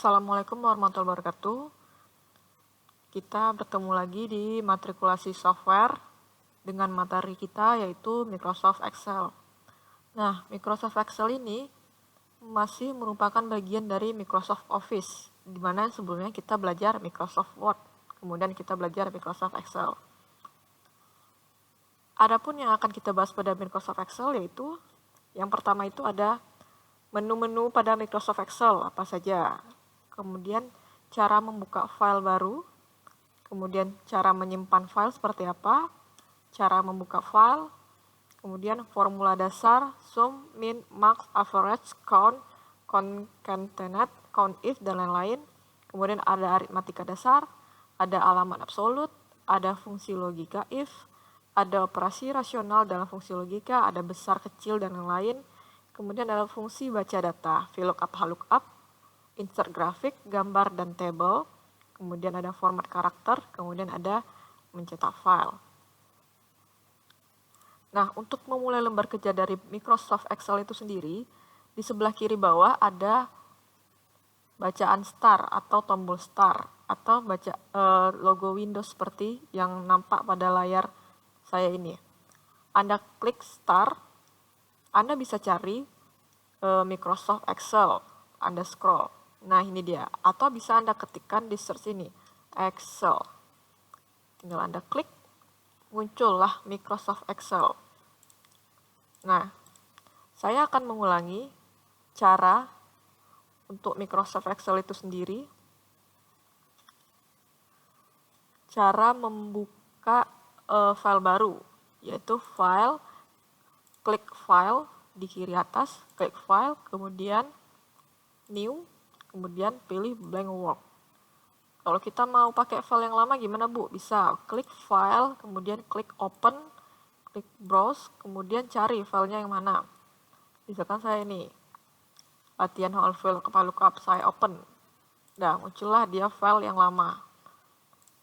Assalamualaikum warahmatullahi wabarakatuh. Kita bertemu lagi di matrikulasi software dengan materi kita yaitu Microsoft Excel. Nah, Microsoft Excel ini masih merupakan bagian dari Microsoft Office, di mana sebelumnya kita belajar Microsoft Word, kemudian kita belajar Microsoft Excel. Adapun yang akan kita bahas pada Microsoft Excel yaitu yang pertama itu ada menu-menu pada Microsoft Excel apa saja. Kemudian cara membuka file baru, kemudian cara menyimpan file seperti apa, cara membuka file, kemudian formula dasar, sum, min, max, average, count, concatenate, count if, dan lain-lain. Kemudian ada aritmatika dasar, ada alamat absolut, ada fungsi logika if, ada operasi rasional dalam fungsi logika, ada besar, kecil, dan lain-lain. Kemudian ada fungsi baca data, VLOOKUP, HLOOKUP, insert grafik, gambar, dan table, kemudian ada format karakter, kemudian ada mencetak file. Nah, untuk memulai lembar kerja dari Microsoft Excel itu sendiri, di sebelah kiri bawah ada bacaan start atau tombol start, atau logo Windows seperti yang nampak pada layar saya ini. Anda klik start, Anda bisa cari Microsoft Excel, Anda scroll. Nah, ini dia. Atau bisa Anda ketikkan di search ini, Excel. Tinggal Anda klik, muncullah Microsoft Excel. Nah, saya akan mengulangi cara untuk Microsoft Excel itu sendiri. Cara membuka file baru, yaitu file, klik file di kiri atas, klik file, kemudian new, kemudian pilih blank work. Kalau kita mau pakai file yang lama gimana Bu? Bisa klik file, kemudian klik open, klik browse, kemudian cari filenya yang mana. Misalkan saya ini, latihan whole file VLOOKUP, saya open. Nah, muncullah dia file yang lama.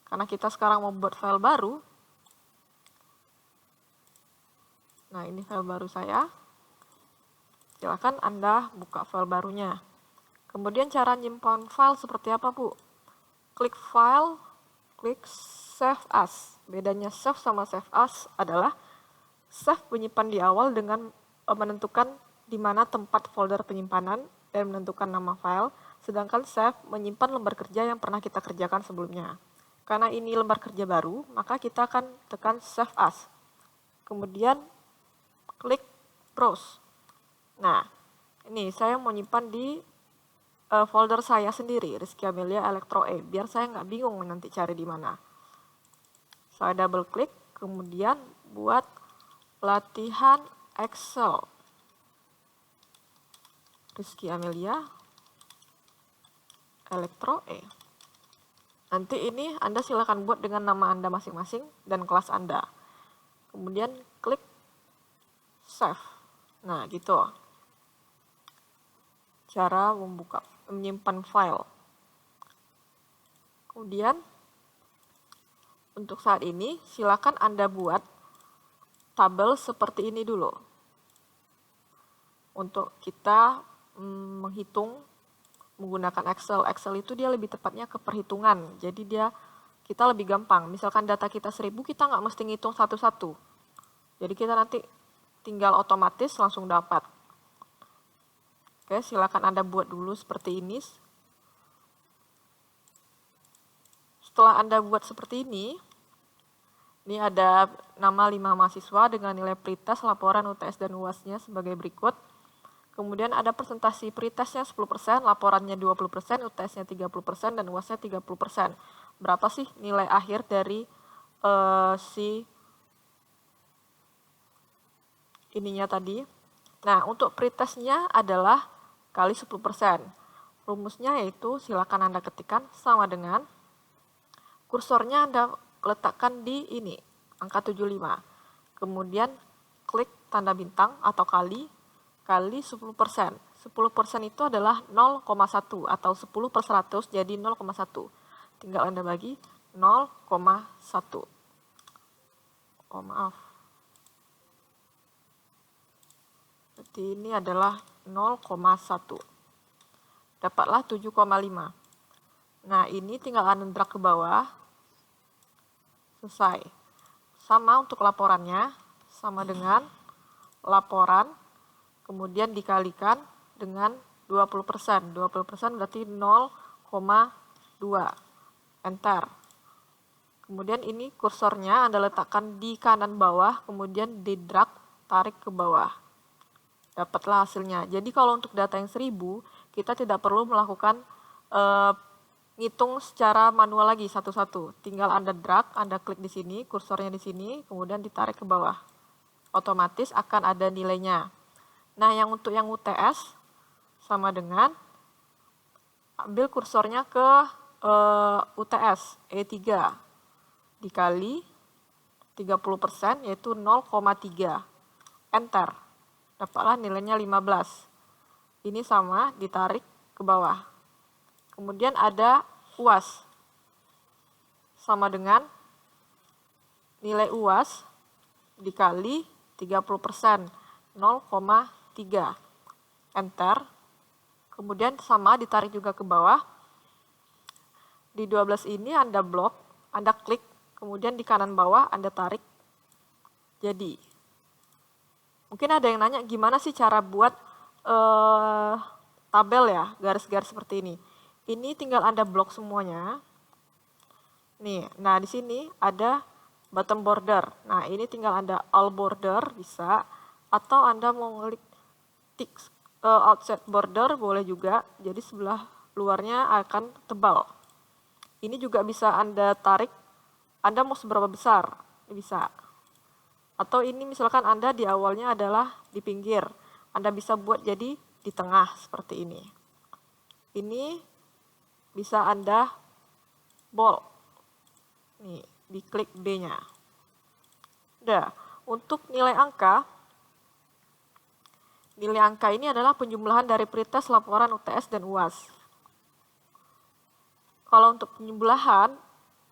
Karena kita sekarang mau buat file baru. Nah, ini file baru saya. Silakan Anda buka file barunya. Kemudian cara nyimpan file seperti apa, Bu? Klik file, klik save as. Bedanya save sama save as adalah save menyimpan di awal dengan menentukan di mana tempat folder penyimpanan dan menentukan nama file, sedangkan save menyimpan lembar kerja yang pernah kita kerjakan sebelumnya. Karena ini lembar kerja baru, maka kita akan tekan save as. Kemudian klik browse. Nah, ini saya mau nyimpan di folder saya sendiri, Rizky Amelia Elektro E, biar saya nggak bingung nanti cari di mana. Saya double klik, kemudian buat latihan Excel. Rizky Amelia Elektro E. Nanti ini Anda silakan buat dengan nama Anda masing-masing dan kelas Anda. Kemudian klik save. Nah, gitu. Cara menyimpan file. Kemudian untuk saat ini silakan Anda buat tabel seperti ini dulu. Untuk kita menghitung menggunakan Excel. Excel itu dia lebih tepatnya ke perhitungan. Jadi kita lebih gampang. Misalkan data kita 1000, kita nggak mesti ngitung satu-satu. Jadi kita nanti tinggal otomatis langsung dapat. Oke, silakan Anda buat dulu seperti ini. Setelah Anda buat seperti ini ada nama 5 mahasiswa dengan nilai pretest, laporan UTS dan UAS-nya sebagai berikut. Kemudian ada presentasi pretestnya 10%, laporannya 20%, UTS-nya 30%, dan UAS-nya 30%. Berapa sih nilai akhir dari si ininya tadi? Nah, untuk pretestnya adalah kali 10%. Rumusnya yaitu silakan Anda ketikkan sama dengan kursornya Anda letakkan di ini, angka 75. Kemudian klik tanda bintang atau kali 10%. 10% itu adalah 0,1 atau 10 per 100 jadi 0,1. Tinggal Anda bagi 0,1. Oh, maaf. Jadi ini adalah 0,1. dapatlah 7,5. Nah, ini tinggal Anda drag ke bawah. Selesai. Sama untuk laporannya, sama dengan laporan, kemudian dikalikan dengan 20%. 20% berarti 0,2. Enter. Kemudian ini kursornya Anda letakkan di kanan bawah, kemudian di drag, tarik ke bawah. Dapatlah hasilnya. Jadi kalau untuk data yang 1000, kita tidak perlu melakukan ngitung secara manual lagi satu-satu. Tinggal Anda drag, Anda klik di sini, kursornya di sini, kemudian ditarik ke bawah. Otomatis akan ada nilainya. Nah, yang untuk yang UTS sama dengan ambil kursornya ke UTS E3 dikali 30% yaitu 0,3. Enter. Dapatlah nilainya 15. Ini sama, ditarik ke bawah. Kemudian ada UAS. Sama dengan nilai UAS dikali 30%, 0,3. Enter. Kemudian sama, ditarik juga ke bawah. Di 12 ini Anda blok, Anda klik, kemudian di kanan bawah Anda tarik. Jadi, mungkin ada yang nanya gimana sih cara buat tabel ya, garis-garis seperti ini. Ini tinggal Anda blok semuanya. Nih, nah di sini ada bottom border. Nah, ini tinggal Anda all border bisa, atau Anda mau klik tick outside border boleh juga. Jadi sebelah luarnya akan tebal. Ini juga bisa Anda tarik. Anda mau seberapa besar? Bisa. Atau ini misalkan Anda di awalnya adalah di pinggir. Anda bisa buat jadi di tengah seperti ini. Ini bisa Anda bold. Nih, diklik B-nya. Udah, untuk nilai angka ini adalah penjumlahan dari pretest, laporan, UTS, dan UAS. Kalau untuk penjumlahan,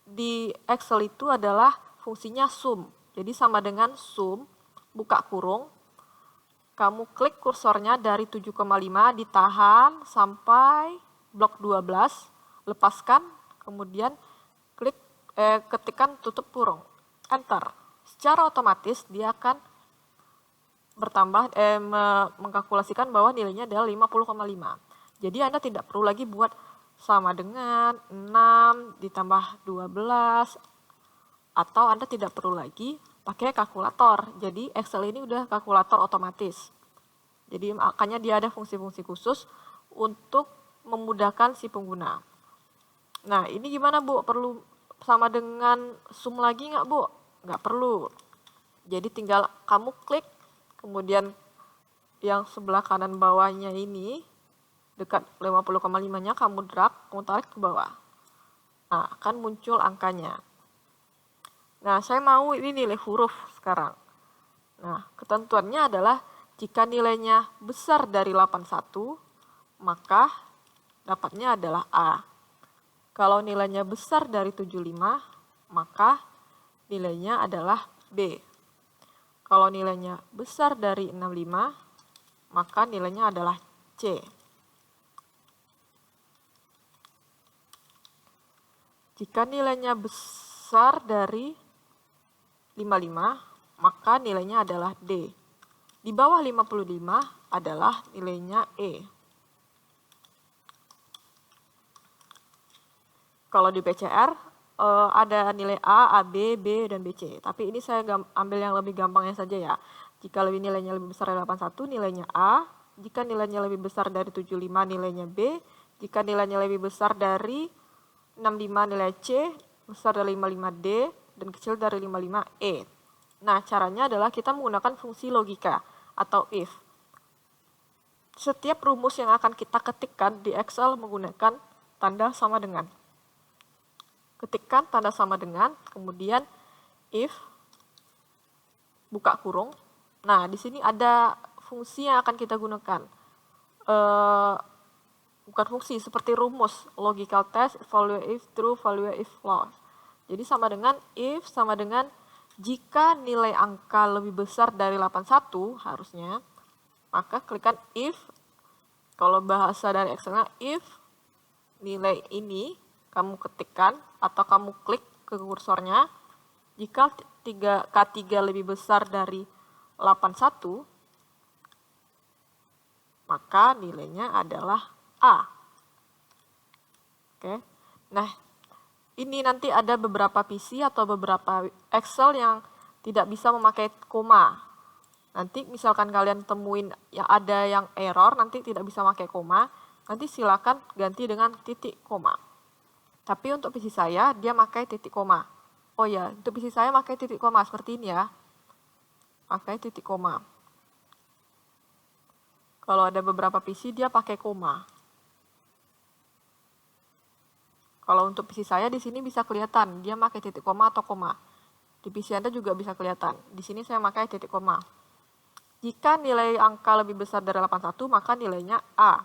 di Excel itu adalah fungsinya sum. Jadi sama dengan sum, buka kurung, kamu klik kursornya dari 7,5, ditahan sampai blok 12, lepaskan, kemudian klik ketikkan tutup kurung, enter. Secara otomatis dia akan bertambah mengkalkulasikan bahwa nilainya adalah 50,5. Jadi Anda tidak perlu lagi buat sama dengan 6 ditambah 12, atau Anda tidak perlu lagi pakai kalkulator. Jadi Excel ini udah kalkulator otomatis. Jadi makanya dia ada fungsi-fungsi khusus untuk memudahkan si pengguna. Nah, ini gimana Bu? Perlu sama dengan sum lagi nggak Bu? Nggak perlu. Jadi tinggal kamu klik, kemudian yang sebelah kanan bawahnya ini, dekat 50,5-nya kamu drag, kamu tarik ke bawah. Nah, akan muncul angkanya. Nah, saya mau ini nilai huruf sekarang. Nah, ketentuannya adalah jika nilainya besar dari 81, maka dapatnya adalah A. Kalau nilainya besar dari 75, maka nilainya adalah B. Kalau nilainya besar dari 65, maka nilainya adalah C. Jika nilainya besar dari 55, maka nilainya adalah D. Di bawah 55 adalah nilainya E. Kalau di PCR ada nilai A, AB, B, dan BC. Tapi ini saya ambil yang lebih gampangnya saja ya. Jika nilainya lebih besar dari 81, nilainya A. Jika nilainya lebih besar dari 75, nilainya B. Jika nilainya lebih besar dari 65, nilai C. Besar dari 55, D. Dan kecil dari 55, E. Nah, caranya adalah kita menggunakan fungsi logika atau if. Setiap rumus yang akan kita ketikkan di Excel menggunakan tanda sama dengan. Ketikkan tanda sama dengan, kemudian if, buka kurung. Nah, di sini ada fungsi yang akan kita gunakan. Bukan fungsi, seperti rumus, logical test, value if true, value if false. Jadi sama dengan if, sama dengan jika nilai angka lebih besar dari 81 harusnya, maka klikkan if Kalau bahasa dari Excelnya, if nilai ini kamu ketikkan atau kamu klik ke kursornya, jika K3 lebih besar dari 81, maka nilainya adalah A. Oke. Nah, ini nanti ada beberapa PC atau beberapa Excel yang tidak bisa memakai koma. Nanti misalkan kalian temuin yang ada yang error, nanti tidak bisa pakai koma, nanti silakan ganti dengan titik koma. Tapi untuk PC saya, dia pakai titik koma. Oh ya, untuk PC saya pakai titik koma seperti ini ya. Pakai titik koma. Kalau ada beberapa PC, dia pakai koma. Kalau untuk PC saya, di sini bisa kelihatan, dia pakai titik koma atau koma. Di PC Anda juga bisa kelihatan. Di sini saya pakai titik koma. Jika nilai angka lebih besar dari 81, maka nilainya A.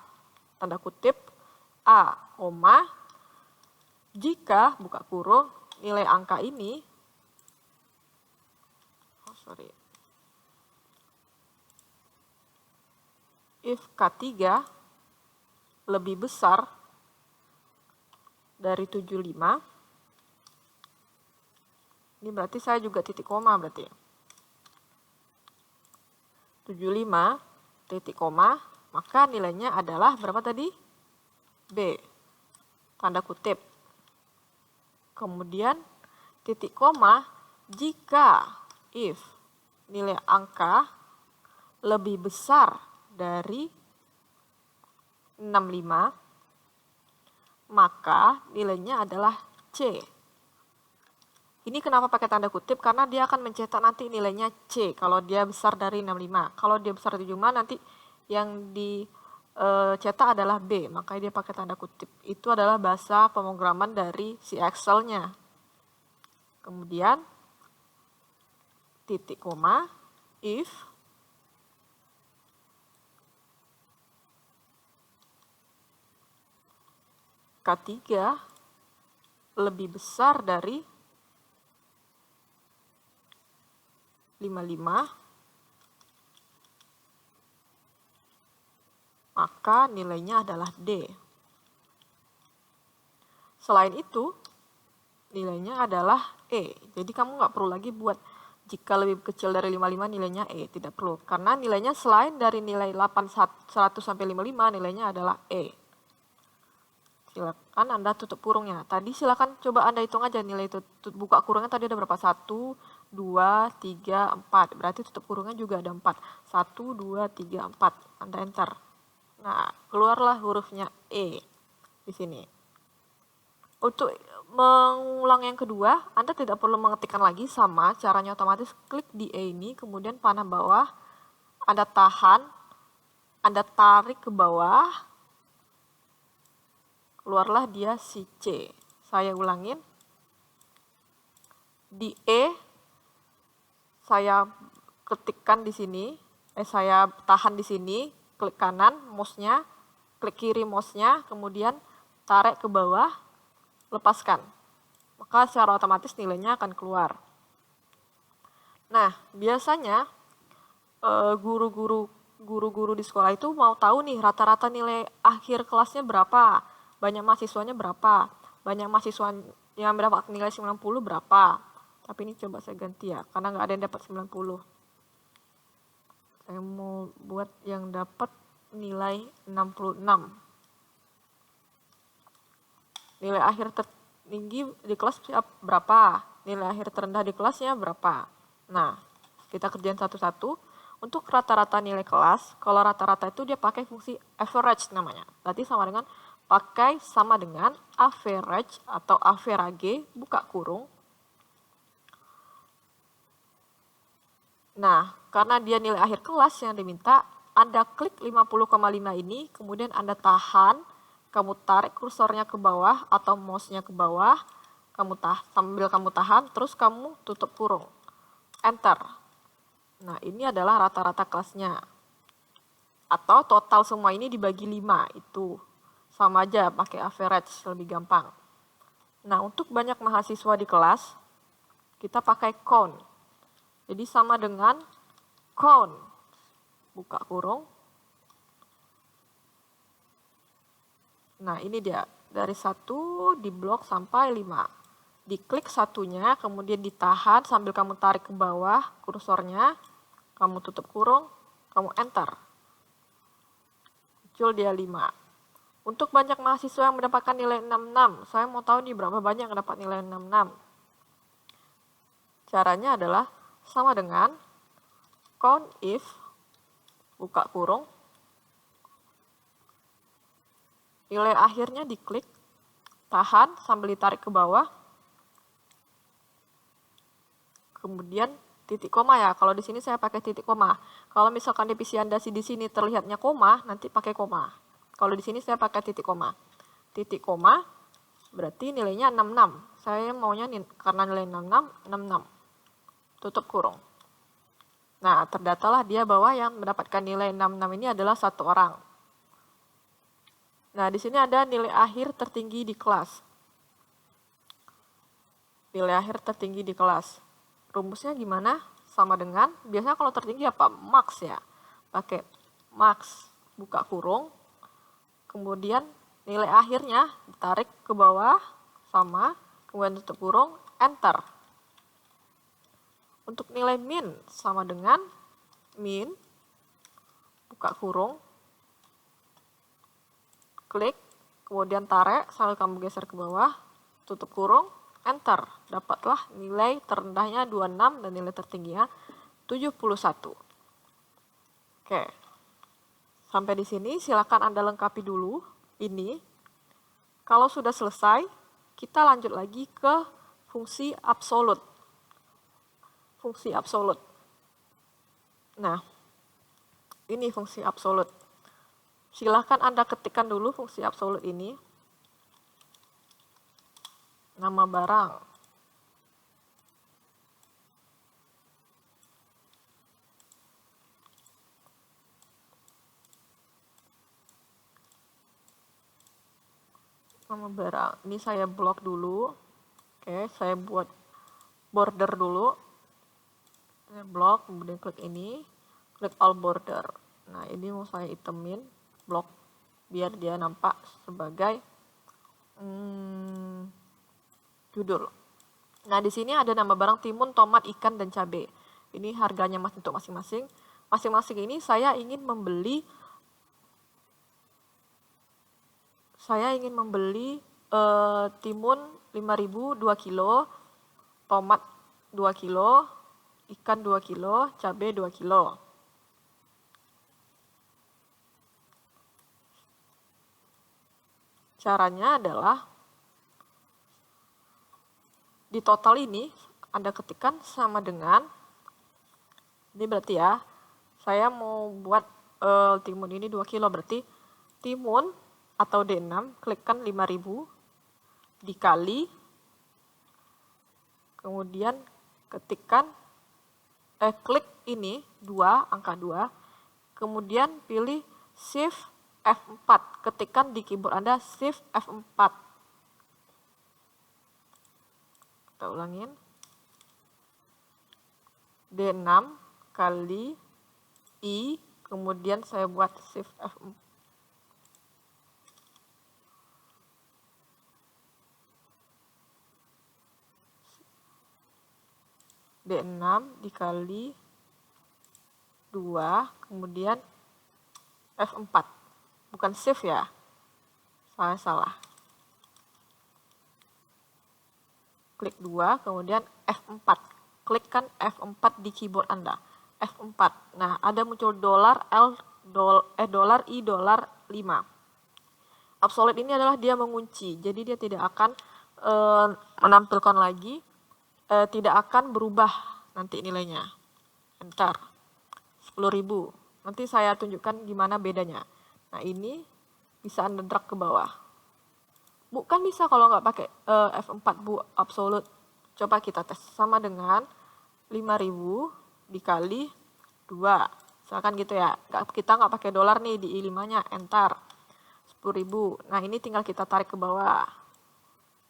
Tanda kutip, A, koma. Jika, buka kurung, nilai angka ini, if K3 lebih besar dari 75, ini berarti saya juga titik koma berarti. 75, titik koma, maka nilainya adalah berapa tadi? B. Tanda kutip. Kemudian, titik koma, jika if nilai angka lebih besar dari 65, maka nilainya adalah C. Ini kenapa pakai tanda kutip? Karena dia akan mencetak nanti nilainya C kalau dia besar dari 65. Kalau dia besar dari 75 nanti yang dicetak adalah B, makanya dia pakai tanda kutip. Itu adalah bahasa pemrograman dari si Excel-nya. Kemudian titik koma, if K3 lebih besar dari 55, maka nilainya adalah D. Selain itu, nilainya adalah E. Jadi kamu nggak perlu lagi buat jika lebih kecil dari 55 nilainya E. Tidak perlu. Karena nilainya selain dari nilai 100 sampai 55, nilainya adalah E. Silakan Anda tutup kurungnya. Tadi silakan coba Anda hitung aja nilai itu. Buka kurungnya tadi ada berapa? 1, 2, 3, 4. Berarti tutup kurungnya juga ada 4. 1, 2, 3, 4. Anda enter. Nah, keluarlah hurufnya E di sini. Untuk mengulang yang kedua, Anda tidak perlu mengetikkan lagi, sama caranya otomatis. Klik di E ini, kemudian panah bawah, Anda tahan, Anda tarik ke bawah, keluarlah dia si C. Saya ulangin. Di E, saya ketikkan di sini, saya tahan di sini, klik kanan mouse-nya, klik kiri mouse-nya, kemudian tarik ke bawah, lepaskan. Maka secara otomatis nilainya akan keluar. Nah, biasanya guru-guru di sekolah itu mau tahu nih rata-rata nilai akhir kelasnya berapa, banyak mahasiswanya berapa, banyak mahasiswa yang mendapat nilai 90 berapa. Tapi ini coba saya ganti ya, karena nggak ada yang dapat 90. Saya mau buat yang dapat nilai 66. Nilai akhir tertinggi di kelas berapa? Nilai akhir terendah di kelasnya berapa? Nah, kita kerjain satu-satu. Untuk rata-rata nilai kelas, kalau rata-rata itu dia pakai fungsi average namanya. Berarti sama dengan average atau average, buka kurung. Nah, karena dia nilai akhir kelas yang diminta, Anda klik 50,5 ini, kemudian Anda tahan, kamu tarik kursornya ke bawah atau mouse-nya ke bawah, sambil kamu tahan, terus kamu tutup kurung. Enter. Nah, ini adalah rata-rata kelasnya. Atau total semua ini dibagi 5, itu sama aja pakai average, lebih gampang. Nah, untuk banyak mahasiswa di kelas, kita pakai count. Jadi sama dengan count, buka kurung, Nah, ini dia. Dari 1 diblok sampai 5. Diklik satunya, kemudian ditahan sambil kamu tarik ke bawah kursornya. Kamu tutup kurung, kamu enter. Muncul dia 5. Untuk banyak mahasiswa yang mendapatkan nilai 66, saya mau tahu nih berapa banyak yang dapat nilai 66. Caranya adalah sama dengan count if, buka kurung, nilai akhirnya diklik, tahan sambil ditarik ke bawah, kemudian titik koma ya. Kalau di sini saya pakai titik koma. Kalau misalkan di PC Anda di sini terlihatnya koma, nanti pakai koma. Kalau di sini saya pakai titik koma. Titik koma berarti nilainya 66. Saya maunya karena nilai 66, 66. Tutup kurung. Nah, terdatalah dia bahwa yang mendapatkan nilai 66 ini adalah 1 orang. Nah, di sini ada nilai akhir tertinggi di kelas. Nilai akhir tertinggi di kelas. Rumusnya gimana? Sama dengan, biasanya kalau tertinggi apa? Max ya. Pakai max, buka kurung. Kemudian nilai akhirnya ditarik ke bawah, sama. Kemudian tutup kurung, enter. Untuk nilai min, sama dengan min, buka kurung. Klik, kemudian tarik sambil kamu geser ke bawah, tutup kurung, enter. Dapatlah nilai terendahnya 26 dan nilai tertingginya 71. Oke. Sampai di sini silakan Anda lengkapi dulu ini. Kalau sudah selesai, kita lanjut lagi ke fungsi absolut. Fungsi absolut. Nah, ini fungsi absolut. Silakan Anda ketikkan dulu fungsi absolut ini. Nama barang. Nama barang. Ini saya blok dulu. Oke, saya buat border dulu. Saya blok, kemudian klik ini. Klik all border. Nah, ini mau saya itemin blok biar dia nampak sebagai judul. Nah, di sini ada nama barang timun, tomat, ikan, dan cabai. Ini harganya untuk masing-masing. Masing-masing ini saya ingin membeli timun 5.000 2 kilo, tomat 2 kilo, ikan 2 kilo, cabai 2 kilo. Caranya adalah di total ini Anda ketikkan sama dengan, ini berarti ya, saya mau buat timun ini 2 kilo, berarti timun atau D6, klikkan 5.000 dikali, kemudian ketikkan, klik ini 2, angka 2, kemudian pilih Shift F4, ketikkan di keyboard Anda Shift F4. Kita ulangin. D6 kali I, kemudian saya buat Shift F4. D6 dikali 2, kemudian F4. Bukan shift ya, saya salah. Klik 2, kemudian F4. Klikkan F4 di keyboard Anda. F4. Nah, ada muncul $I $5. Absolute ini adalah dia mengunci, jadi dia tidak akan menampilkan lagi, tidak akan berubah nanti nilainya. Enter. 10.000. Nanti saya tunjukkan gimana bedanya. Nah, ini bisa Anda drag ke bawah. Bukan bisa kalau nggak pakai F4, Bu, absolute. Coba kita tes. Sama dengan 5.000 dikali 2. Misalkan gitu ya. Kita nggak pakai dolar nih di I5-nya. Enter. 10.000. Nah, ini tinggal kita tarik ke bawah.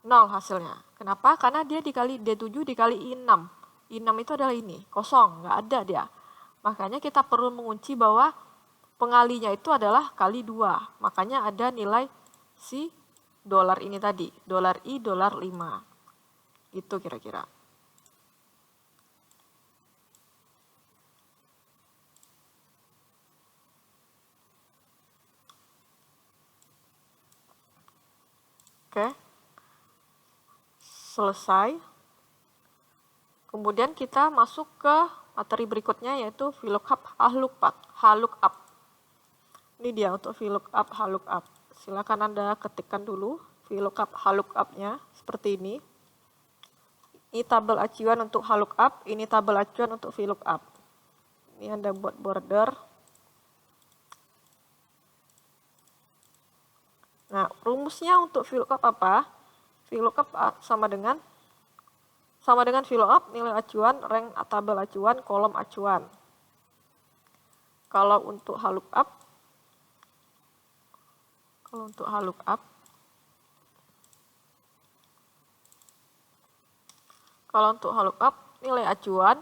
0 hasilnya. Kenapa? Karena dia dikali D7 dikali I6. I6 itu adalah ini. Kosong. Nggak ada dia. Makanya kita perlu mengunci bahwa pengalinya itu adalah kali 2. Makanya ada nilai si dolar ini tadi, dolar I, dolar 5. Itu kira-kira. Oke. Selesai. Kemudian kita masuk ke materi berikutnya yaitu VLOOKUP, HLOOKUP. Ini dia untuk VLOOKUP, HLOOKUP. Silakan Anda ketikkan dulu VLOOKUP, HLOOKUP-nya seperti ini. Ini tabel acuan untuk HLOOKUP, ini tabel acuan untuk VLOOKUP. Ini Anda buat border. Nah, rumusnya untuk VLOOKUP apa? VLOOKUP sama dengan VLOOKUP, nilai acuan, rank tabel acuan, kolom acuan. Kalau untuk HLOOKUP, nilai acuan,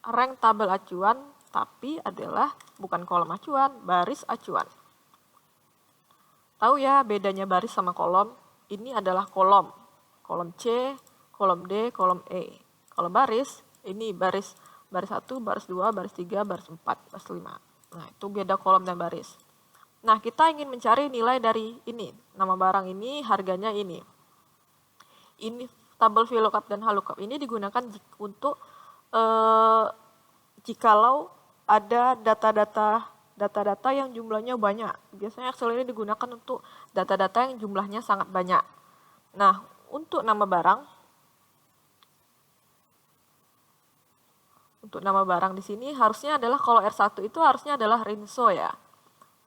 rank tabel acuan, tapi adalah bukan kolom acuan, baris acuan. Tahu ya bedanya baris sama kolom? Ini adalah kolom. Kolom C, kolom D, kolom E. Kalau baris, ini baris 1, baris 2, baris 3, baris 4, baris 5. Nah, itu beda kolom dan baris. Nah, kita ingin mencari nilai dari ini. Nama barang ini, harganya ini. Ini tabel VLOOKUP dan HLOOKUP ini digunakan untuk jikalau ada data-data yang jumlahnya banyak. Biasanya Excel ini digunakan untuk data-data yang jumlahnya sangat banyak. Nah, untuk nama barang di sini harusnya adalah kalau R1 itu harusnya adalah rinso ya.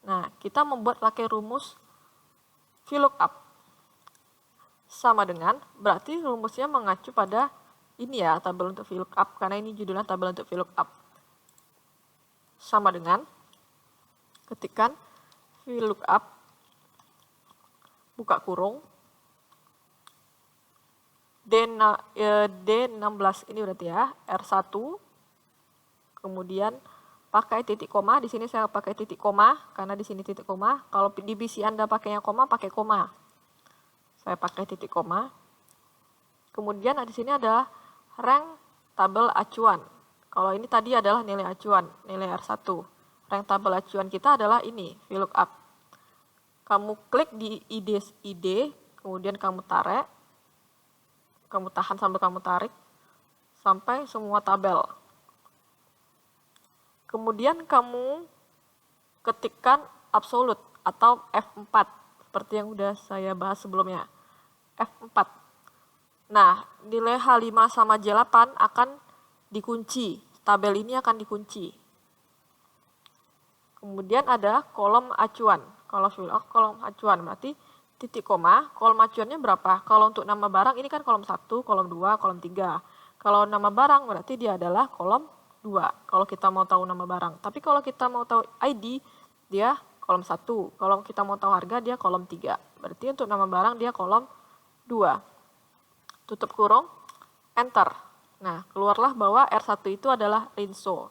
Nah, kita membuat pakai rumus VLOOKUP. Sama dengan, berarti rumusnya mengacu pada ini ya, tabel untuk VLOOKUP, karena ini judulnya tabel untuk VLOOKUP. Sama dengan, ketikkan VLOOKUP, buka kurung, D16 ini berarti ya, R1, kemudian pakai titik koma, di sini saya pakai titik koma, karena di sini titik koma, kalau di BC Anda pakainya koma, pakai koma. Saya pakai titik koma. Kemudian di sini ada rank tabel acuan. Kalau ini tadi adalah nilai acuan, nilai R1. Rank tabel acuan kita adalah ini, VLOOKUP. Kamu klik di ID, kemudian kamu tarik, kamu tahan sambil kamu tarik, sampai semua tabel. Kemudian kamu ketikkan absolute atau F4, seperti yang sudah saya bahas sebelumnya. F4. Nah, nilai H5 sama J8 akan dikunci. Tabel ini akan dikunci. Kemudian ada kolom acuan. Kalau VLOOKUP kolom acuan berarti titik koma, kolom acuannya berapa? Kalau untuk nama barang ini kan kolom 1, kolom 2, kolom 3. Kalau nama barang berarti dia adalah kolom 2. Kalau kita mau tahu nama barang. Tapi kalau kita mau tahu ID, dia kolom 1. Kalau kita mau tahu harga, dia kolom 3. Berarti untuk nama barang dia kolom 2. Tutup kurung, enter. Nah, keluarlah bahwa R1 itu adalah rinso.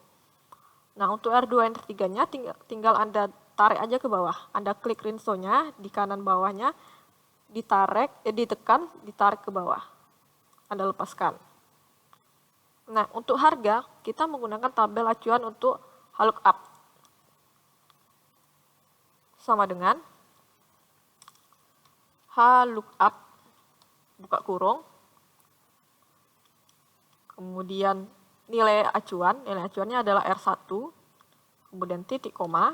Nah, untuk R2 dan R3-nya tinggal Anda tarik aja ke bawah. Anda klik rinsonya di kanan bawahnya, ditekan, ditarik ke bawah. Anda lepaskan. Nah, untuk harga, kita menggunakan tabel acuan untuk HLOOKUP. Sama dengan HLOOKUP, buka kurung, kemudian nilai acuannya adalah R1, kemudian titik koma,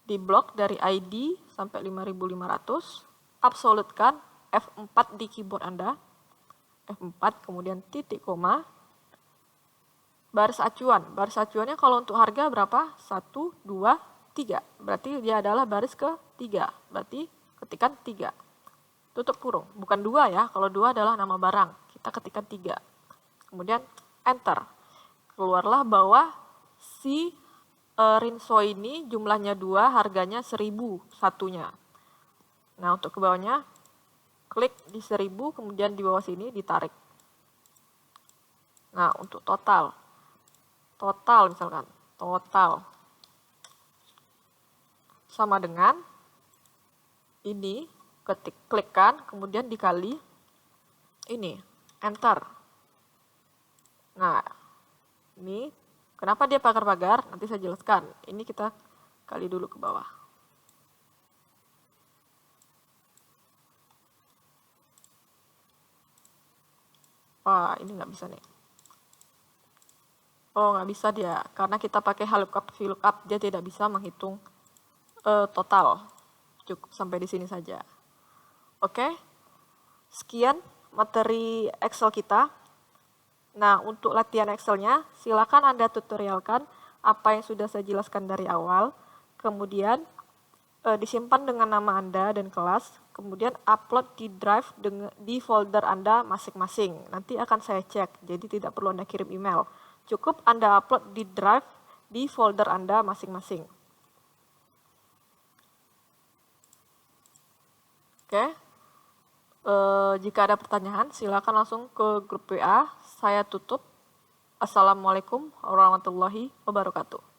di blok dari ID sampai 5.500, absolutkan F4 di keyboard Anda, F4, kemudian titik koma, baris acuannya kalau untuk harga berapa? 1, 2, 3, berarti dia adalah baris ke-3, berarti ketikkan 3, tutup kurung, bukan 2 ya, kalau 2 adalah nama barang, kita ketikkan 3, kemudian enter, keluarlah bahwa si rinso ini jumlahnya 2, harganya 1.000 satunya. Nah, untuk ke bawahnya, klik di 1.000, kemudian di bawah sini ditarik. Nah, untuk total misalkan, total sama dengan ini klikkan, kemudian dikali ini, enter. Nah, ini kenapa dia pagar-pagar? Nanti saya jelaskan. Ini kita kali dulu ke bawah. Wah, ini nggak bisa nih. Oh, nggak bisa dia. Karena kita pakai VLOOKUP, dia tidak bisa menghitung total. Cukup sampai di sini saja. Oke, sekian materi Excel kita. Nah, untuk latihan Excel-nya, silakan Anda tutorialkan apa yang sudah saya jelaskan dari awal. Kemudian disimpan dengan nama Anda dan kelas, kemudian upload di drive di folder Anda masing-masing. Nanti akan saya cek, jadi tidak perlu Anda kirim email. Cukup Anda upload di drive di folder Anda masing-masing. Oke, jika ada pertanyaan, silakan langsung ke grup WA. Saya tutup. Assalamualaikum warahmatullahi wabarakatuh.